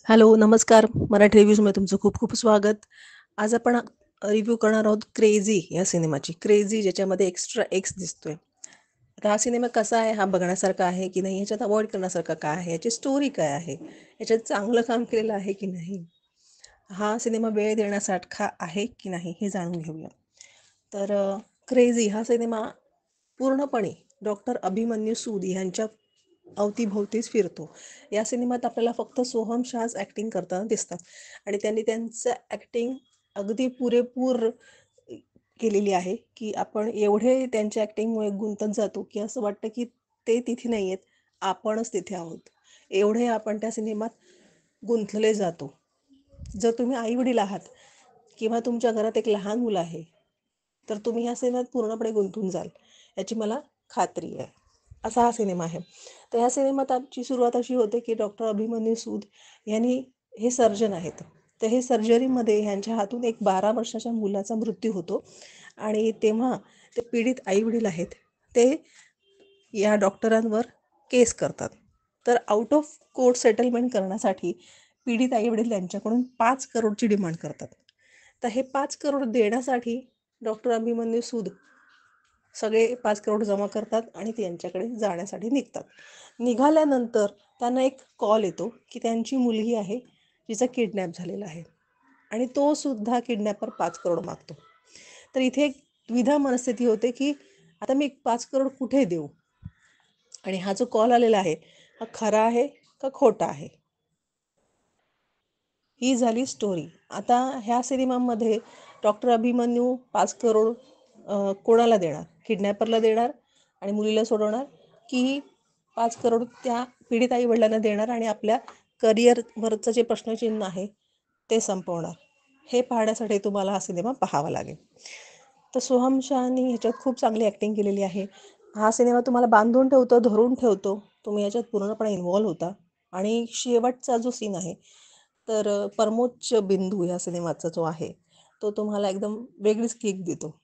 Hello, नमस्कार. मराठी रिव्ह्यूजमध्ये तुमचं खूप खूप स्वागत. आज आपण रिव्ह्यू करणार आहोत क्रेझी या सिनेमाची. क्रेझी ज्याच्यामध्ये एक्स्ट्रा एक्स दिसतोय. आता हा सिनेमा कसा आहे, हा बघण्यासारखा आहे की नाही, याच्यात अवॉइड करण्यासारखं काय आहे, याची स्टोरी काय आहे, याच्यात चांगलं काम केलेलं आहे की नाही, हा सिनेमा वेळ देण्यासारखा आहे की नाही, हे जाणून घेऊया. तर क्रेझी हा सिनेमा पूर्णपणे डॉक्टर अभिमन्यू सूद यांच्या अवतीभोवतीच फिरतो. या सिनेमात आपल्याला फक्त सोहम शाहच ॲक्टिंग करताना दिसतात आणि त्यांनी त्यांचं ॲक्टिंग अगदी पुरेपूर केलेली आहे, की आपण एवढे त्यांच्या ॲक्टिंगमुळे गुंतत जातो, की असं वाटतं की ते तिथे नाही आहेत, आपणच तिथे आहोत. एवढे आपण त्या सिनेमात गुंतले जातो. जर तुम्ही आई-वडील आहात किंवा तुमच्या घरात एक लहान मुलं आहे, तर तुम्ही ह्या सिनेमात पूर्णपणे गुंतून जाल, याची मला खात्री आहे. असा हा सिनेमा आहे. तर ह्या सिनेमात आमची सुरुवात अशी होते, की डॉक्टर अभिमन्यू सूद यांनी हे सर्जन आहेत. तर हे सर्जरीमध्ये ह्यांच्या हातून एक 12 वर्षाच्या मुलाचा मृत्यू होतो आणि तेव्हा ते पीडित आई-वडील आहेत, ते या डॉक्टरांवर केस करतात. तर आउट ऑफ कोर्ट सेटलमेंट करण्यासाठी पीडित आई-वडील त्यांच्याकडून 5 करोडची डिमांड करतात. तर हे 5 करोड देण्यासाठी डॉक्टर अभिमन्यू सूद सगळे 5 करोड जमा करतात आणि ते यांच्याकडे जाण्यासाठी निघतात. निघाल्यानंतर त्यांना एक कॉल येतो, की त्यांची मुलगी आहे, जिचा किडनॅप झालेला आहे आणि तो सुद्धा किडनॅपर 5 करोड मागतो. तर इथे एक द्विधा मनस्थिती होते, की आता मी 5 करोड कुठे देऊ? आणि हा जो कॉल आलेला आहे, हा खरा आहे का खोटा आहे? ही झाली स्टोरी. आता ह्या सिनेमामध्ये डॉक्टर अभिमन्यू 5 करोड कोणाला देणार? किडनॅपरला देणार आणि मुलीला सोडवणार, की 5 करोड त्या पीडित आई-वडिलांना देणार आणि आपल्या करिअरवरचं जे प्रश्नचिन्ह आहे, ते संपवणार? हे पाहण्यासाठी तुम्हाला हा सिनेमा पाहावा लागेल. तर सोहम शहानी ह्याच्यात खूप चांगली ॲक्टिंग केलेली आहे. हा सिनेमा तुम्हाला बांधून ठेवतो, धरून ठेवतो. तुम्ही याच्यात पूर्णपणे इन्व्हॉल्व होता आणि शेवटचा जो सीन आहे, तर परमोच्च बिंदू या सिनेमाचा जो आहे, तो तुम्हाला एकदम वेगळीच किक देतो.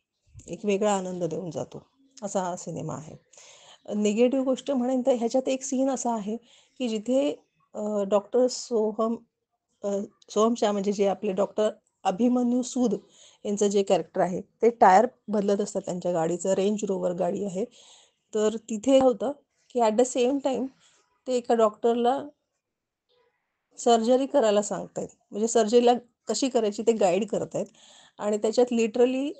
एक वेगळा आनंद देऊन जातो. असा हा सिनेमा आहे. निगेटिव्ह गोष्ट म्हणेन तर ह्याच्यात एक सीन असा आहे, की जिथे डॉक्टर अ, सोहम शाह म्हणजे जे आपले डॉक्टर अभिमन्यू सूद यांचं जे कॅरेक्टर आहे, ते टायर बदलत असतात त्यांच्या गाडीचं. रेंज रोव्हर गाडी आहे. तर तिथे होतं, की ॲट द सेम टाईम ते एका डॉक्टरला सर्जरी करायला सांगतायत. म्हणजे सर्जरीला कशी करायची ते गाईड करतायत आणि त्याच्यात लिटरली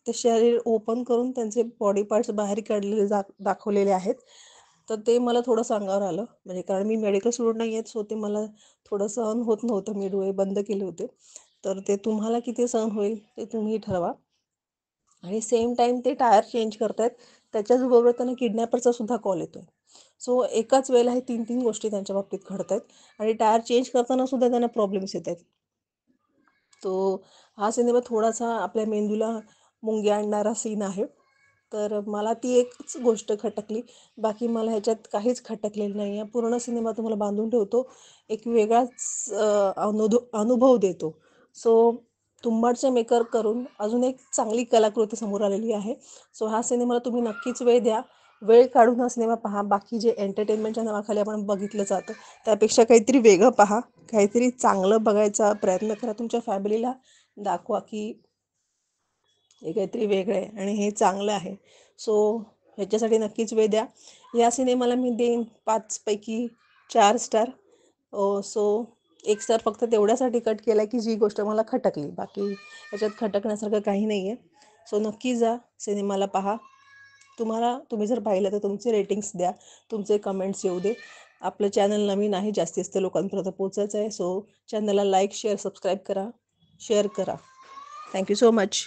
ते शरीर ओपन करून त्यांचे बॉडी पार्ट्स बाहेर काढलेले दाखवलेले आहेत. तर ते मला थोडं अंगावर आलं. म्हणजे कारण मी मेडिकल स्टुडंट नाही आहे, सो ते मला थोडं सहन होत नव्हतं. मी डोळे बंद केले होते. तर ते तुम्हाला किती सहन होईल ते तुम्ही ठरवा. आणि सेम टाईम ते टायर चेंज करतायत. त्याच्याचबरोबर त्यांना किडनॅपरचा सुद्धा कॉल येतोय. सो एकाच वेळेला हे 3-3 गोष्टी त्यांच्या बाबतीत घडतायत आणि टायर चेंज करताना सुद्धा त्यांना प्रॉब्लेम्स येत आहेत. तो हा सिनेमा थोडासा आपल्या मेंदूला मुंग्या आणणारा सीन आहे. तर मला ती एकच गोष्ट खटकली. बाकी मला ह्याच्यात काहीच खटकलेलं नाही आहे. पूर्ण सिनेमा तुम्हाला बांधून ठेवतो. एक वेगळाच अनुभव देतो. सो तुंबाडचे मेकर करून अजून एक चांगली कलाकृती समोर आलेली आहे. सो ह्या सिनेमाला तुम्ही नक्कीच वेळ द्या. वेळ काढून हा सिनेमा पहा. बाकी जे एंटरटेनमेंटच्या नावाखाली आपण बघितलं जातं, त्यापेक्षा काहीतरी वेगळं पहा. काहीतरी चांगलं बघायचा प्रयत्न करा. तुमच्या फॅमिलीला दाखवा, की हे काहीतरी वेगळं आहे आणि हे चांगलं आहे. सो ह्याच्यासाठी नक्कीच वेळ द्या. या सिनेमाला मी देईन 5 पैकी 4 स्टार. सो 1 स्टार फक्त तेवढ्यासाठी कट केला, की जी गोष्ट मला खटकली. बाकी ह्याच्यात खटकण्यासारखं काही नाही आहे. सो नक्की जा, सिनेमाला पहा. तुम्ही जर पाहिलं तर तुमचे रेटिंग्स द्या, तुमचे कमेंट्स येऊ दे. आपलं चॅनल नवीन आहे, जास्तीत जास्त लोकांपर्यंत पोहोचायचं आहे. सो चॅनलला लाईक, शेअर, सबस्क्राईब करा, शेअर करा. Thank you so much.